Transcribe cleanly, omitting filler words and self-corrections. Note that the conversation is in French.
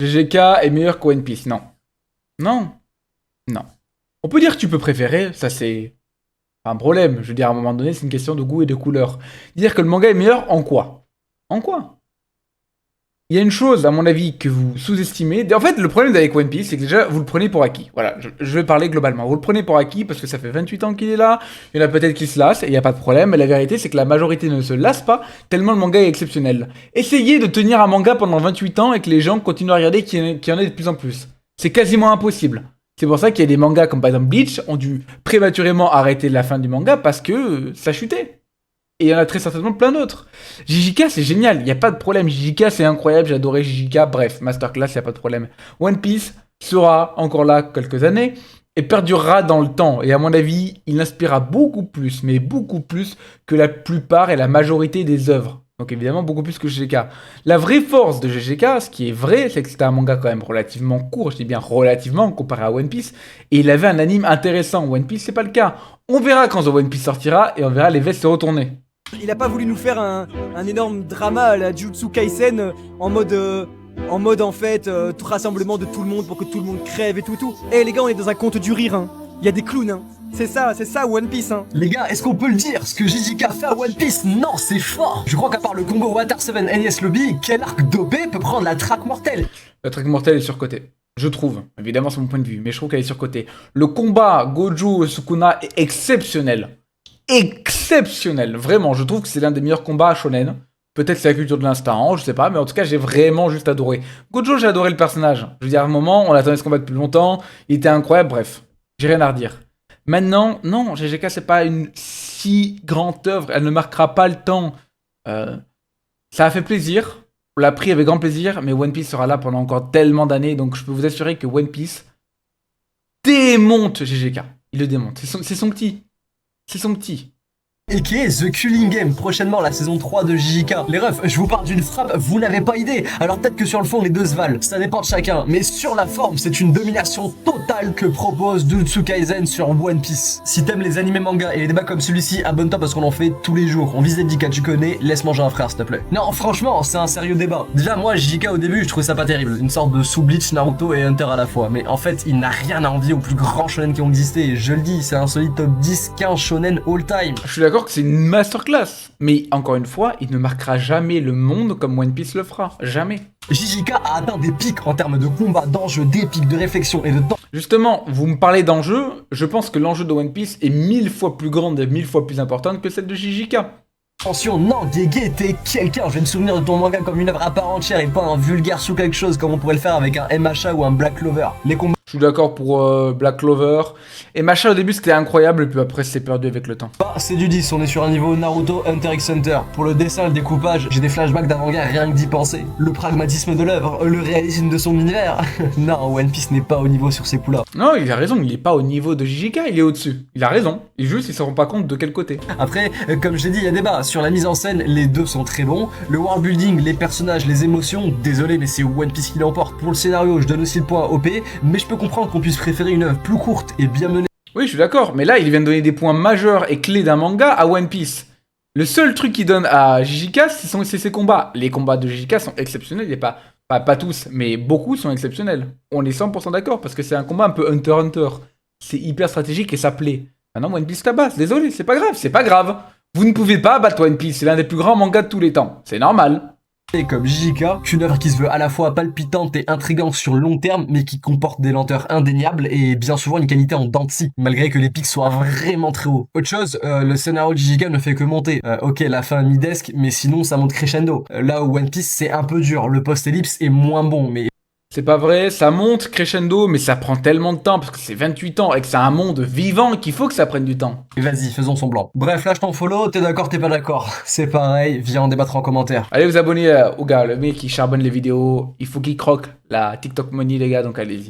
GGK est meilleur que One Piece. Non. Non. Non. On peut dire que tu peux préférer, ça c'est pas un problème. Je veux dire, à un moment donné, c'est une question de goût et de couleur. Dire que le manga est meilleur en quoi? En quoi? Il y a une chose, à mon avis, que vous sous-estimez. En fait, le problème avec One Piece, c'est que déjà, vous le prenez pour acquis. Voilà, je vais parler globalement. Vous le prenez pour acquis parce que ça fait 28 ans qu'il est là. Il y en a peut-être qui se lassent et il n'y a pas de problème. Mais la vérité, c'est que la majorité ne se lasse pas tellement le manga est exceptionnel. Essayez de tenir un manga pendant 28 ans et que les gens continuent à regarder qu'il y en ait de plus en plus. C'est quasiment impossible. C'est pour ça qu'il y a des mangas comme par exemple Bleach ont dû prématurément arrêter la fin du manga parce que ça chutait. Et il y en a très certainement plein d'autres. JJK, c'est génial, il n'y a pas de problème. JJK, c'est incroyable, j'ai adoré JJK. Bref, Masterclass, il n'y a pas de problème. One Piece sera encore là quelques années et perdurera dans le temps. Et à mon avis, il inspirera beaucoup plus, mais beaucoup plus que la plupart et la majorité des œuvres. Donc évidemment, beaucoup plus que JJK. La vraie force de JJK, ce qui est vrai, c'est que c'était un manga quand même relativement court, je dis bien relativement, comparé à One Piece. Et il avait un anime intéressant. One Piece, c'est pas le cas. On verra quand The One Piece sortira et on verra les vestes se retourner. Il a pas voulu nous faire un énorme drama à la Jujutsu Kaisen en mode en fait tout rassemblement de tout le monde pour que tout le monde crève et tout. Eh les gars, on est dans un conte du rire, hein. Il y a des clowns, hein. C'est ça One Piece, hein. Les gars, est-ce qu'on peut le dire? Ce que JJK fait à One Piece, non, c'est fort. Je crois qu'à part le combo Water 7 NES Lobby, quel arc d'OP peut prendre la traque mortelle? La traque mortelle est surcotée. Je trouve. Évidemment, c'est mon point de vue, mais je trouve qu'elle est surcotée. Le combat Gojo Sukuna est exceptionnel. Exceptionnel. Vraiment, je trouve que c'est l'un des meilleurs combats à shonen. Peut-être c'est la culture de l'instant, je sais pas, mais en tout cas, j'ai vraiment juste adoré. Gojo, j'ai adoré le personnage. Je veux dire, à un moment, on attendait ce combat depuis longtemps, il était incroyable, bref. J'ai rien à redire. Maintenant, non, GGK, c'est pas une si grande œuvre, elle ne marquera pas le temps. Ça a fait plaisir, on l'a pris avec grand plaisir, mais One Piece sera là pendant encore tellement d'années, donc je peux vous assurer que One Piece démonte GGK. Il le démonte, c'est son petit. C'est son petit. Et qui est The Killing Game, prochainement la saison 3 de JJK. Les refs, je vous parle d'une frappe, vous n'avez pas idée. Alors peut-être que sur le fond les deux se valent, ça dépend de chacun. Mais sur la forme, c'est une domination totale que propose Jujutsu Kaisen sur One Piece. Si t'aimes les animés mangas et les débats comme celui-ci, abonne-toi parce qu'on en fait tous les jours. On vise les 10K, tu connais, laisse manger un frère s'il te plaît. Non, franchement, c'est un sérieux débat. Déjà moi, JJK au début, je trouvais ça pas terrible. Une sorte de sous-Bleach, Naruto et Hunter à la fois. Mais en fait, il n'a rien à envier aux plus grands shonen qui ont existé. Et je le dis, c'est un solide top 10-15 shonen all time. Je suis d'accord que c'est une masterclass. Mais encore une fois, il ne marquera jamais le monde comme One Piece le fera. Jamais. JJK a atteint des pics en termes de combat, d'enjeux, d'épique, de réflexion et de temps. Justement, vous me parlez d'enjeu, je pense que l'enjeu de One Piece est 1000 fois plus grande et 1000 fois plus importante que celle de JJK. Attention, non, Gege, t'es quelqu'un. Je vais me souvenir de ton manga comme une œuvre à part entière et pas un vulgaire sous quelque chose comme on pourrait le faire avec un MHA ou un Black Clover. Les combats. Je suis d'accord pour Black Clover. Et Machin au début c'était incroyable et puis après c'est perdu avec le temps. Bah, c'est du 10, on est sur un niveau Naruto Hunter x Hunter. Pour le dessin, le découpage, j'ai des flashbacks d'avant-guerre rien que d'y penser. Le pragmatisme de l'œuvre, le réalisme de son univers. Non, One Piece n'est pas au niveau sur ces coups-là. Non, il a raison, il est pas au niveau de JJK, il est au-dessus. Il a raison. Et juste, il se rend pas compte de quel côté. Après, comme je l'ai dit, il y a débat. Sur la mise en scène, les deux sont très bons. Le world building, les personnages, les émotions, désolé, mais c'est One Piece qui l'emporte. Pour le scénario, je donne aussi le point à OP, mais je peux comprendre qu'on puisse préférer une œuvre plus courte et bien menée. Oui, je suis d'accord, mais là, il vient de donner des points majeurs et clés d'un manga à One Piece. Le seul truc qu'il donne à JJK, c'est ses combats. Les combats de JJK sont exceptionnels, il y a pas tous, mais beaucoup sont exceptionnels. On est 100% d'accord, parce que c'est un combat un peu Hunter x Hunter. C'est hyper stratégique et ça plaît. Maintenant, One Piece tabasse, désolé, c'est pas grave. Vous ne pouvez pas battre One Piece, c'est l'un des plus grands mangas de tous les temps. C'est normal. Comme JJK, qu'une œuvre qui se veut à la fois palpitante et intrigante sur le long terme, mais qui comporte des lenteurs indéniables et bien souvent une qualité en dents de scie, malgré que les pics soient vraiment très hauts. Autre chose, le scénario de JJK ne fait que monter. Ok, la fin mi-desk, mais sinon ça monte crescendo. Là où One Piece c'est un peu dur, le post-ellipse est moins bon, mais... C'est pas vrai, ça monte crescendo, mais ça prend tellement de temps, parce que c'est 28 ans, et que c'est un monde vivant qu'il faut que ça prenne du temps. Vas-y, faisons semblant. Bref, lâche ton follow, t'es d'accord, t'es pas d'accord. C'est pareil, viens en débattre en commentaire. Allez vous abonner au gars, le mec qui charbonne les vidéos, il faut qu'il croque la TikTok money les gars, donc allez-y.